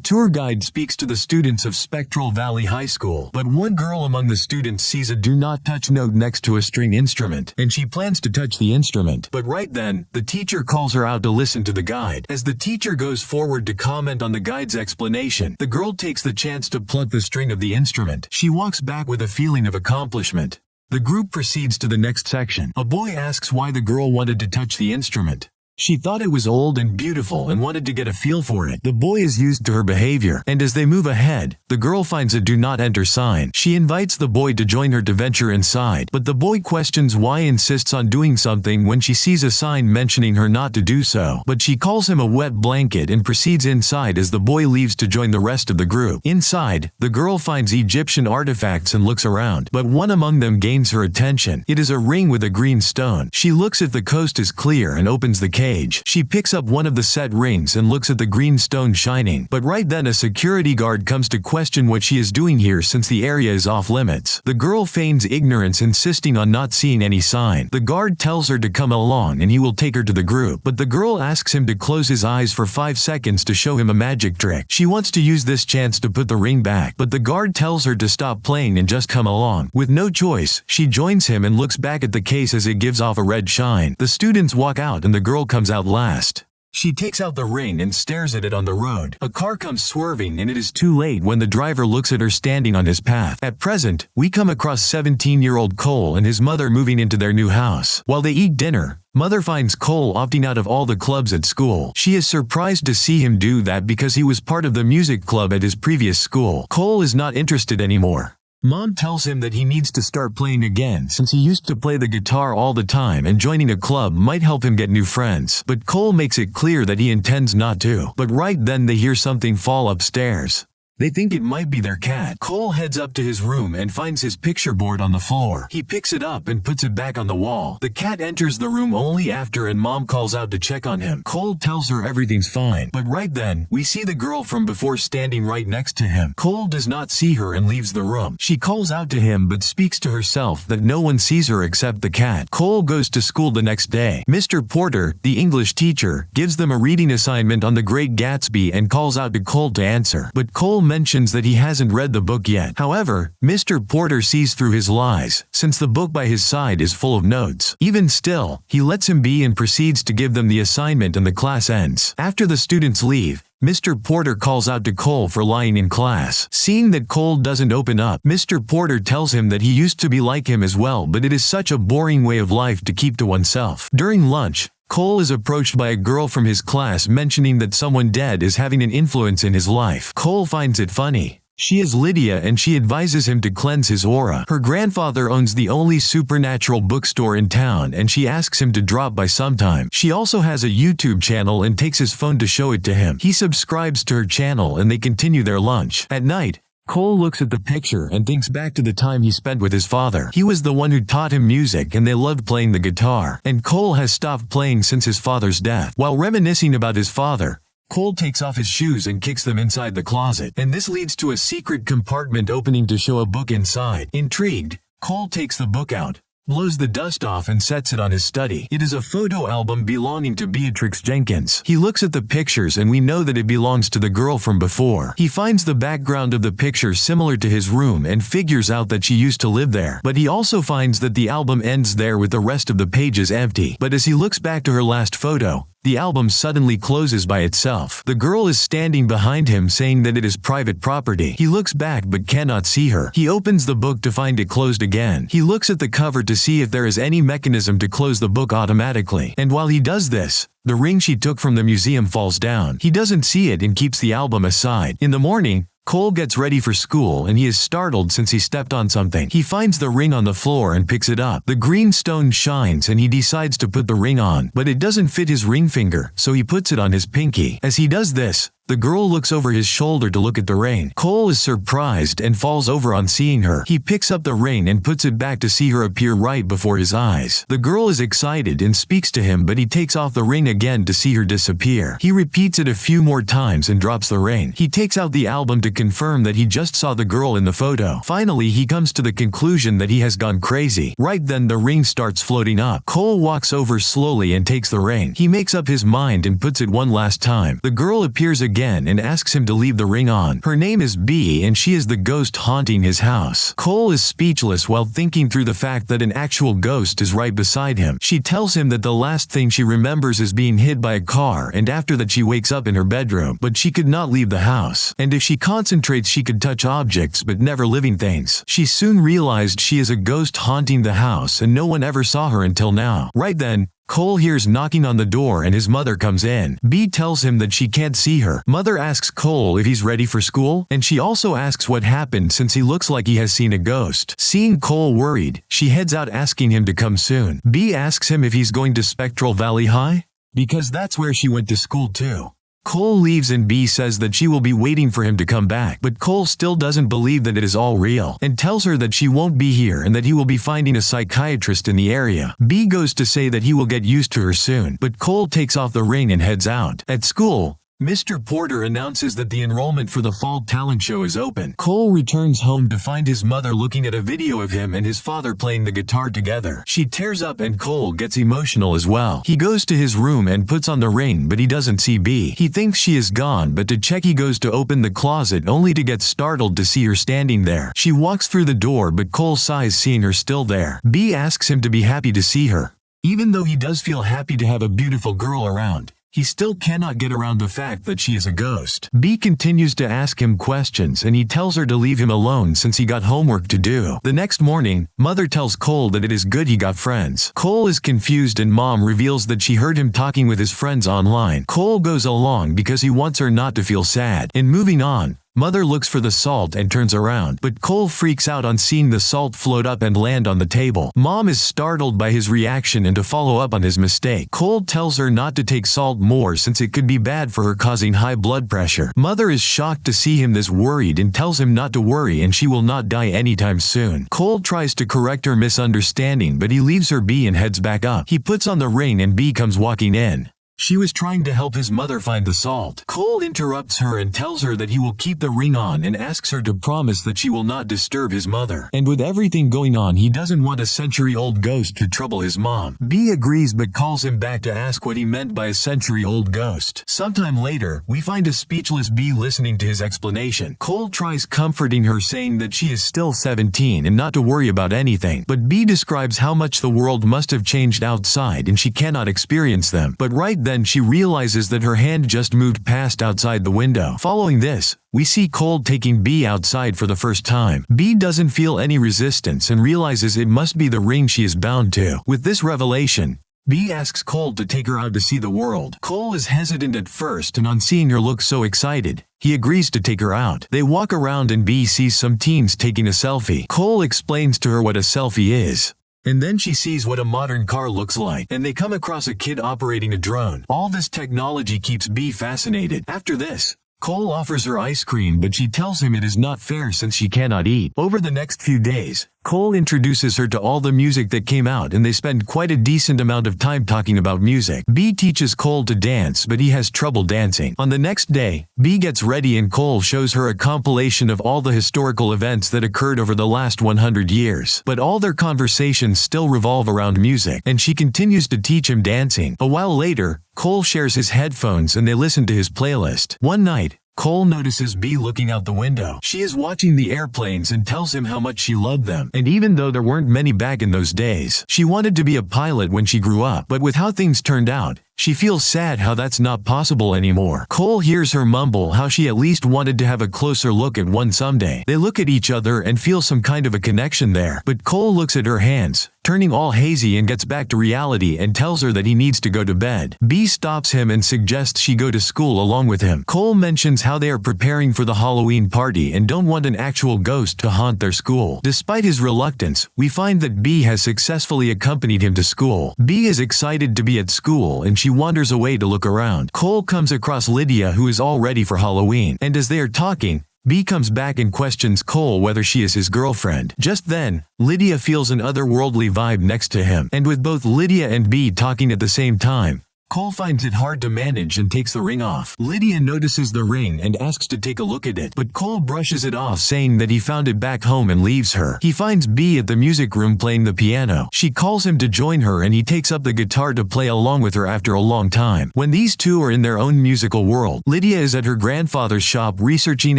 tour guide speaks to the students of Spectral Valley High School, but one girl among the students sees a do not touch note next to a string instrument, and she plans to touch the instrument. But right then, the teacher calls her out to listen to the guide. As the teacher goes forward to comment on the guide's explanation, the girl takes the chance to pluck the string of the instrument. She walks back with a feeling of accomplishment. The group proceeds to the next section. A boy asks why the girl wanted to touch the instrument. She thought it was old and beautiful and wanted to get a feel for it. The boy is used to her behavior, and as they move ahead, the girl finds a do not enter sign. She invites the boy to join her to venture inside, but the boy questions why insists on doing something when she sees a sign mentioning her not to do so. But she calls him a wet blanket and proceeds inside as the boy leaves to join the rest of the group. Inside, the girl finds Egyptian artifacts and looks around, but one among them gains her attention. It is a ring with a green stone. She looks if the coast is clear and opens the cage. She picks up one of the set rings and looks at the green stone shining, but right then a security guard comes to question what she is doing here since the area is off limits. The girl feigns ignorance, insisting on not seeing any sign. The guard tells her to come along and he will take her to the group, but the girl asks him to close his eyes for 5 seconds to show him a magic trick. She wants to use this chance to put the ring back, but the guard tells her to stop playing and just come along. With no choice, she joins him and looks back at the case as it gives off a red shine. The students walk out and the girl comes out last. She takes out the ring and stares at it on the road. A car comes swerving and it is too late when the driver looks at her standing on his path. At present, we come across 17-year-old Cole and his mother moving into their new house. While they eat dinner, Mother finds Cole opting out of all the clubs at school. She is surprised to see him do that because he was part of the music club at his previous school. Cole is not interested anymore. Mom tells him that he needs to start playing again since he used to play the guitar all the time and joining a club might help him get new friends. But Cole makes it clear that he intends not to. But right then they hear something fall upstairs. They think it might be their cat. Cole heads up to his room and finds his picture board on the floor. He picks it up and puts it back on the wall. The cat enters the room only after and Mom calls out to check on him. Cole tells her everything's fine. But right then, we see the girl from before standing right next to him. Cole does not see her and leaves the room. She calls out to him but speaks to herself that no one sees her except the cat. Cole goes to school the next day. Mr. Porter, the English teacher, gives them a reading assignment on The Great Gatsby and calls out to Cole to answer. But Cole mentions that he hasn't read the book yet. However, Mr. Porter sees through his lies, since the book by his side is full of notes. Even still, he lets him be and proceeds to give them the assignment and the class ends. After the students leave, Mr. Porter calls out to Cole for lying in class. Seeing that Cole doesn't open up, Mr. Porter tells him that he used to be like him as well, but it is such a boring way of life to keep to oneself. During lunch, Cole is approached by a girl from his class mentioning that someone dead is having an influence in his life. Cole finds it funny. She is Lydia and she advises him to cleanse his aura. Her grandfather owns the only supernatural bookstore in town and she asks him to drop by sometime. She also has a YouTube channel and takes his phone to show it to him. He subscribes to her channel and they continue their lunch. At night, Cole looks at the picture and thinks back to the time he spent with his father. He was the one who taught him music and they loved playing the guitar. And Cole has stopped playing since his father's death. While reminiscing about his father, Cole takes off his shoes and kicks them inside the closet. And this leads to a secret compartment opening to show a book inside. Intrigued, Cole takes the book out, blows the dust off and sets it on his study. It is a photo album belonging to Beatrix Jenkins. He looks at the pictures and we know that it belongs to the girl from before. He finds the background of the picture similar to his room and figures out that she used to live there. But he also finds that the album ends there with the rest of the pages empty. But as he looks back to her last photo, the album suddenly closes by itself. The girl is standing behind him saying that it is private property. He looks back but cannot see her. He opens the book to find it closed again. He looks at the cover to see if there is any mechanism to close the book automatically. And while he does this, the ring she took from the museum falls down. He doesn't see it and keeps the album aside. In the morning, Cole gets ready for school and he is startled since he stepped on something. He finds the ring on the floor and picks it up. The green stone shines and he decides to put the ring on, but it doesn't fit his ring finger, so he puts it on his pinky. As he does this, the girl looks over his shoulder to look at the ring. Cole is surprised and falls over on seeing her. He picks up the ring and puts it back to see her appear right before his eyes. The girl is excited and speaks to him, but he takes off the ring again to see her disappear. He repeats it a few more times and drops the ring. He takes out the album to confirm that he just saw the girl in the photo. Finally, he comes to the conclusion that he has gone crazy. Right then, the ring starts floating up. Cole walks over slowly and takes the ring. He makes up his mind and puts it one last time. The girl appears again again and asks him to leave the ring on. Her name is B and she is the ghost haunting his house. Cole is speechless while thinking through the fact that an actual ghost is right beside him. She tells him that the last thing she remembers is being hit by a car, and after that she wakes up in her bedroom, but she could not leave the house. And if she concentrates she could touch objects but never living things. She soon realized she is a ghost haunting the house and no one ever saw her until now. Right then, Cole hears knocking on the door and his mother comes in. B tells him that she can't see her. Mother asks Cole if he's ready for school, and she also asks what happened since he looks like he has seen a ghost. Seeing Cole worried, she heads out asking him to come soon. B asks him if he's going to Spectral Valley High, because that's where she went to school too. Cole leaves and B says that she will be waiting for him to come back, but Cole still doesn't believe that it is all real, and tells her that she won't be here and that he will be finding a psychiatrist in the area. B goes to say that he will get used to her soon, but Cole takes off the ring and heads out. At school, Mr. Porter announces that the enrollment for the fall talent show is open. Cole returns home to find his mother looking at a video of him and his father playing the guitar together. She tears up and Cole gets emotional as well. He goes to his room and puts on the ring, but he doesn't see B. He thinks she is gone, but to check he goes to open the closet only to get startled to see her standing there. She walks through the door, but Cole sighs seeing her still there. B asks him to be happy to see her. Even though he does feel happy to have a beautiful girl around, he still cannot get around the fact that she is a ghost. B continues to ask him questions and he tells her to leave him alone since he got homework to do. The next morning, Mother tells Cole that it is good he got friends. Cole is confused and Mom reveals that she heard him talking with his friends online. Cole goes along because he wants her not to feel sad. And moving on, Mother looks for the salt and turns around, but Cole freaks out on seeing the salt float up and land on the table. Mom is startled by his reaction and to follow up on his mistake. Cole tells her not to take salt more since it could be bad for her, causing high blood pressure. Mother is shocked to see him this worried and tells him not to worry and she will not die anytime soon. Cole tries to correct her misunderstanding, but he leaves her be and heads back up. He puts on the ring and B comes walking in. She was trying to help his mother find the salt. Cole interrupts her and tells her that he will keep the ring on and asks her to promise that she will not disturb his mother. And with everything going on, he doesn't want a century-old ghost to trouble his mom. B agrees but calls him back to ask what he meant by a century-old ghost. Sometime later, we find a speechless B listening to his explanation. Cole tries comforting her, saying that she is still 17 and not to worry about anything. But B describes how much the world must have changed outside and she cannot experience them. But right then she realizes that her hand just moved past outside the window. Following this, we see Cole taking B outside for the first time. B doesn't feel any resistance and realizes it must be the ring she is bound to. With this revelation, B asks Cole to take her out to see the world. Cole is hesitant at first and on seeing her look so excited, he agrees to take her out. They walk around and B sees some teens taking a selfie. Cole explains to her what a selfie is. And then she sees what a modern car looks like, and they come across a kid operating a drone. All this technology keeps B fascinated. After this, Cole offers her ice cream, but she tells him it is not fair since she cannot eat. Over the next few days, Cole introduces her to all the music that came out and they spend quite a decent amount of time talking about music. B teaches Cole to dance, but he has trouble dancing. On the next day, B gets ready and Cole shows her a compilation of all the historical events that occurred over the last 100 years. But all their conversations still revolve around music, and she continues to teach him dancing. A while later, Cole shares his headphones and they listen to his playlist. One night, Cole notices B looking out the window. She is watching the airplanes and tells him how much she loved them. And even though there weren't many back in those days, she wanted to be a pilot when she grew up. But with how things turned out, she feels sad how that's not possible anymore. Cole hears her mumble how she at least wanted to have a closer look at one someday. They look at each other and feel some kind of a connection there. But Cole looks at her hands, turning all hazy, and gets back to reality and tells her that he needs to go to bed. B stops him and suggests she go to school along with him. Cole mentions how they are preparing for the Halloween party and don't want an actual ghost to haunt their school. Despite his reluctance, we find that B has successfully accompanied him to school. B is excited to be at school and she wanders away to look around. Cole comes across Lydia, who is all ready for Halloween, and as they are talking, B comes back and questions Cole whether she is his girlfriend. Just then, Lydia feels an otherworldly vibe next to him, and with both Lydia and B talking at the same time, Cole finds it hard to manage and takes the ring off. Lydia notices the ring and asks to take a look at it, but Cole brushes it off, saying that he found it back home, and leaves her. He finds Bea at the music room playing the piano. She calls him to join her and he takes up the guitar to play along with her after a long time. When these two are in their own musical world, Lydia is at her grandfather's shop researching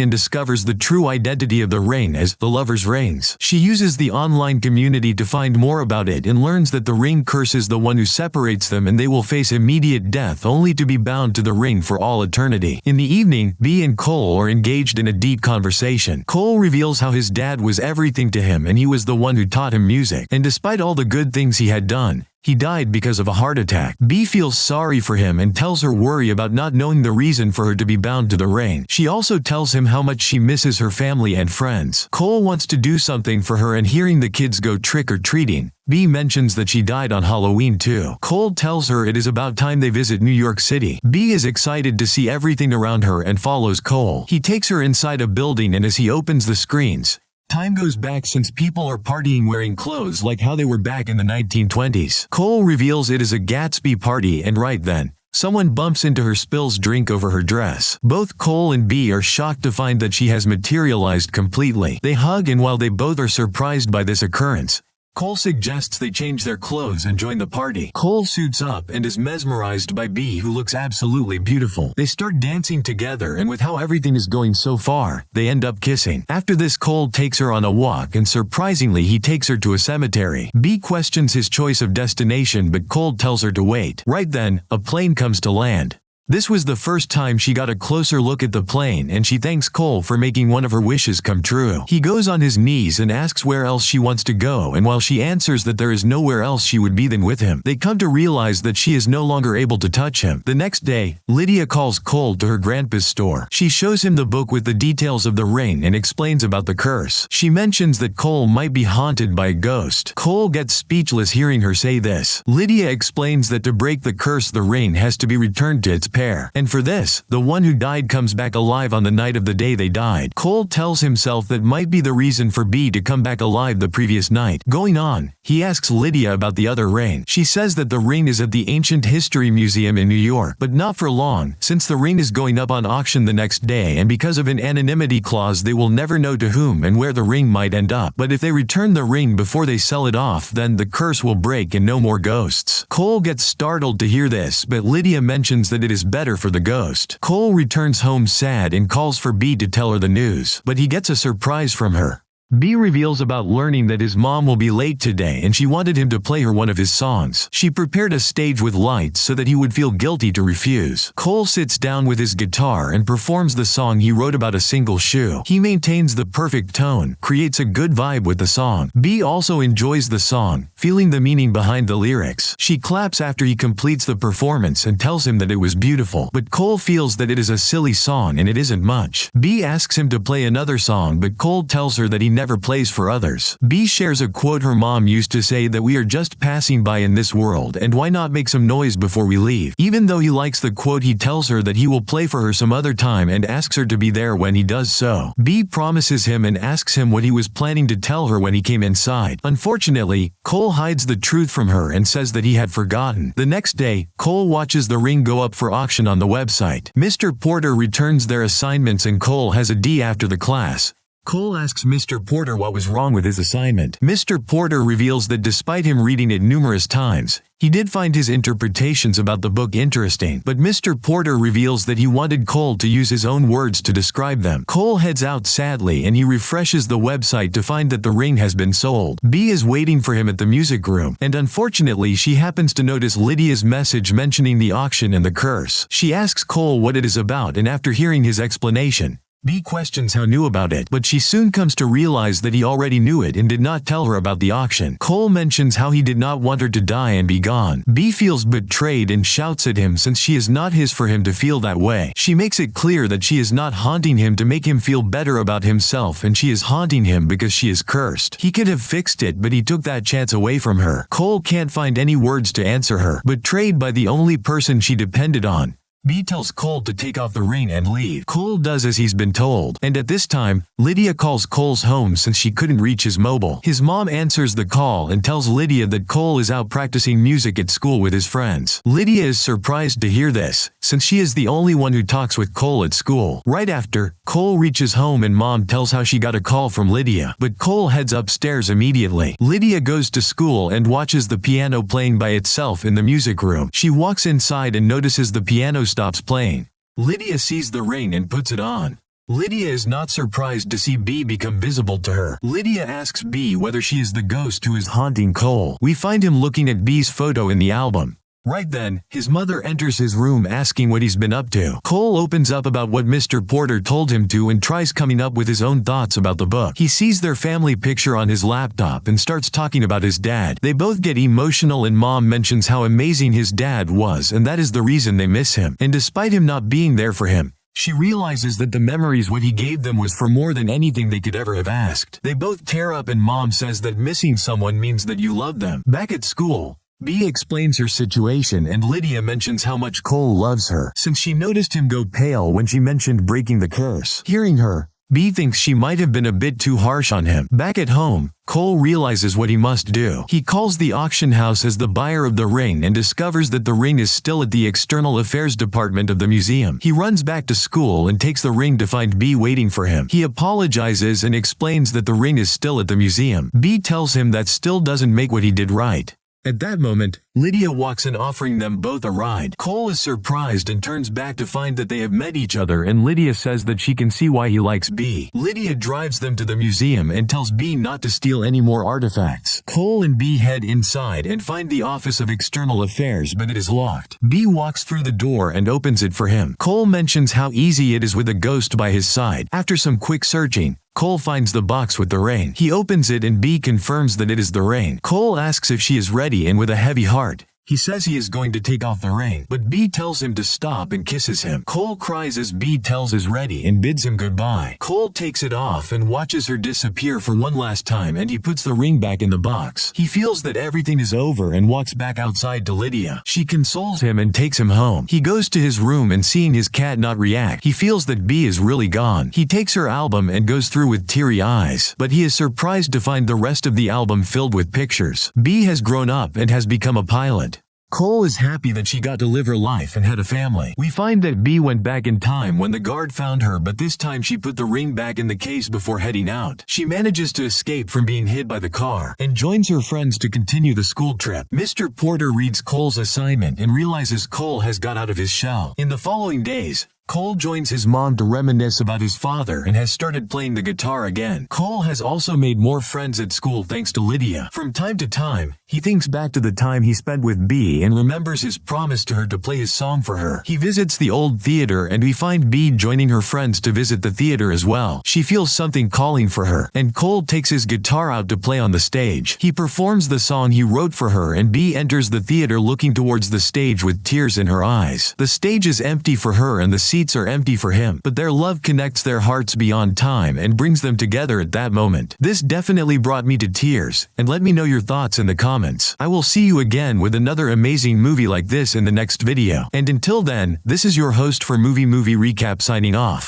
and discovers the true identity of the ring as the Lover's Rings. She uses the online community to find more about it and learns that the ring curses the one who separates them and they will face immediate death, only to be bound to the ring for all eternity. In the evening, Bea and Cole are engaged in a deep conversation. Cole reveals how his dad was everything to him and he was the one who taught him music. And despite all the good things he had done, he died because of a heart attack. Bea feels sorry for him and tells her worry about not knowing the reason for her to be bound to the ring. She also tells him how much she misses her family and friends. Cole wants to do something for her, and hearing the kids go trick-or-treating, Bea mentions that she died on Halloween too. Cole tells her it is about time they visit New York City. Bea is excited to see everything around her and follows Cole. He takes her inside a building, and as he opens the screens, time goes back since people are partying wearing clothes like how they were back in the 1920s. Cole reveals it is a Gatsby party, and right then, someone bumps into her, spills drink over her dress. Both Cole and Bea are shocked to find that she has materialized completely. They hug, and while they both are surprised by this occurrence, Cole suggests they change their clothes and join the party. Cole suits up and is mesmerized by Bea, who looks absolutely beautiful. They start dancing together, and with how everything is going so far, they end up kissing. After this, Cole takes her on a walk, and surprisingly he takes her to a cemetery. Bea questions his choice of destination, but Cole tells her to wait. Right then, a plane comes to land. This was the first time she got a closer look at the plane, and she thanks Cole for making one of her wishes come true. He goes on his knees and asks where else she wants to go, and while she answers that there is nowhere else she would be than with him, they come to realize that she is no longer able to touch him. The next day, Lydia calls Cole to her grandpa's store. She shows him the book with the details of the ring and explains about the curse. She mentions that Cole might be haunted by a ghost. Cole gets speechless hearing her say this. Lydia explains that to break the curse, the ring has to be returned to its pair, and for this, the one who died comes back alive on the night of the day they died. Cole tells himself that might be the reason for Bea to come back alive the previous night. Going on, he asks Lydia about the other ring. She says that the ring is at the Ancient History Museum in New York, but not for long, since the ring is going up on auction the next day, and because of an anonymity clause they will never know to whom and where the ring might end up. But if they return the ring before they sell it off, then the curse will break and no more ghosts. Cole gets startled to hear this, but Lydia mentions that it is better for the ghost. Cole returns home sad and calls for Bea to tell her the news, but he gets a surprise from her. Bea reveals about learning that his mom will be late today and she wanted him to play her one of his songs. She prepared a stage with lights so that he would feel guilty to refuse. Cole sits down with his guitar and performs the song he wrote about a single shoe. He maintains the perfect tone, creates a good vibe with the song. Bea also enjoys the song, feeling the meaning behind the lyrics. She claps after he completes the performance and tells him that it was beautiful, but Cole feels that it is a silly song and it isn't much. Bea asks him to play another song, but Cole tells her that he never plays for others. Bea shares a quote her mom used to say, that we are just passing by in this world and why not make some noise before we leave. Even though he likes the quote, he tells her that he will play for her some other time and asks her to be there when he does so. Bea promises him and asks him what he was planning to tell her when he came inside. Unfortunately, Cole hides the truth from her and says that he had forgotten. The next day, Cole watches the ring go up for auction on the website. Mr. Porter returns their assignments and Cole has a D after the class. Cole asks Mr. Porter what was wrong with his assignment. Mr. Porter reveals that despite him reading it numerous times, he did find his interpretations about the book interesting, but Mr. Porter reveals that he wanted Cole to use his own words to describe them. Cole heads out sadly and he refreshes the website to find that the ring has been sold. Bea is waiting for him at the music room, and unfortunately she happens to notice Lydia's message mentioning the auction and the curse. She asks Cole what it is about, and after hearing his explanation, Bea questions how knew about it, but she soon comes to realize that he already knew it and did not tell her about the auction. Cole mentions how he did not want her to die and be gone. Bea feels betrayed and shouts at him since she is not his for him to feel that way. She makes it clear that she is not haunting him to make him feel better about himself, and she is haunting him because she is cursed. He could have fixed it, but he took that chance away from her. Cole can't find any words to answer her. Betrayed by the only person she depended on, B tells Cole to take off the ring and leave. Cole does as he's been told, and at this time, Lydia calls Cole's home since she couldn't reach his mobile. His mom answers the call and tells Lydia that Cole is out practicing music at school with his friends. Lydia is surprised to hear this, since she is the only one who talks with Cole at school. Right after, Cole reaches home and mom tells how she got a call from Lydia, but Cole heads upstairs immediately. Lydia goes to school and watches the piano playing by itself in the music room. She walks inside and notices the piano stops playing. Lydia sees the ring and puts it on. Lydia is not surprised to see B become visible to her. Lydia asks B whether she is the ghost who is haunting Cole. We find him looking at B's photo in the album. Right then, his mother enters his room asking what he's been up to. Cole opens up about what Mr. Porter told him to and tries coming up with his own thoughts about the book. He sees their family picture on his laptop and starts talking about his dad. They both get emotional and mom mentions how amazing his dad was and that is the reason they miss him. And despite him not being there for him, she realizes that the memories what he gave them was for more than anything they could ever have asked. They both tear up and mom says that missing someone means that you love them. Back at school, B explains her situation and Lydia mentions how much Cole loves her, since she noticed him go pale when she mentioned breaking the curse. Hearing her, B thinks she might have been a bit too harsh on him. Back at home, Cole realizes what he must do. He calls the auction house as the buyer of the ring and discovers that the ring is still at the External Affairs Department of the museum. He runs back to school and takes the ring to find B waiting for him. He apologizes and explains that the ring is still at the museum. B tells him that still doesn't make what he did right. At that moment, Lydia walks in offering them both a ride. Cole is surprised and turns back to find that they have met each other and Lydia says that she can see why he likes B. Lydia drives them to the museum and tells B not to steal any more artifacts. Cole and B head inside and find the Office of External Affairs but it is locked. B walks through the door and opens it for him. Cole mentions how easy it is with a ghost by his side. After some quick searching, Cole finds the box with the ring. He opens it and B confirms that it is the ring. Cole asks if she is ready and with a heavy heart, he says he is going to take off the ring, but B tells him to stop and kisses him. Cole cries as B tells is ready and bids him goodbye. Cole takes it off and watches her disappear for one last time and he puts the ring back in the box. He feels that everything is over and walks back outside to Lydia. She consoles him and takes him home. He goes to his room and seeing his cat not react, he feels that B is really gone. He takes her album and goes through with teary eyes, but he is surprised to find the rest of the album filled with pictures. B has grown up and has become a pilot. Cole is happy that she got to live her life and had a family. We find that B went back in time when the guard found her, but this time she put the ring back in the case before heading out. She manages to escape from being hit by the car and joins her friends to continue the school trip. Mr. Porter reads Cole's assignment and realizes Cole has got out of his shell. In the following days, Cole joins his mom to reminisce about his father and has started playing the guitar again. Cole has also made more friends at school thanks to Lydia. From time to time, he thinks back to the time he spent with B and remembers his promise to her to play his song for her. He visits the old theater and we find B joining her friends to visit the theater as well. She feels something calling for her, and Cole takes his guitar out to play on the stage. He performs the song he wrote for her and B enters the theater looking towards the stage with tears in her eyes. The stage is empty for her and the seats are empty for him, but their love connects their hearts beyond time and brings them together at that moment. This definitely brought me to tears, and let me know your thoughts in the comments. I will see you again with another amazing movie like this in the next video. And until then, this is your host for Movie Recap signing off.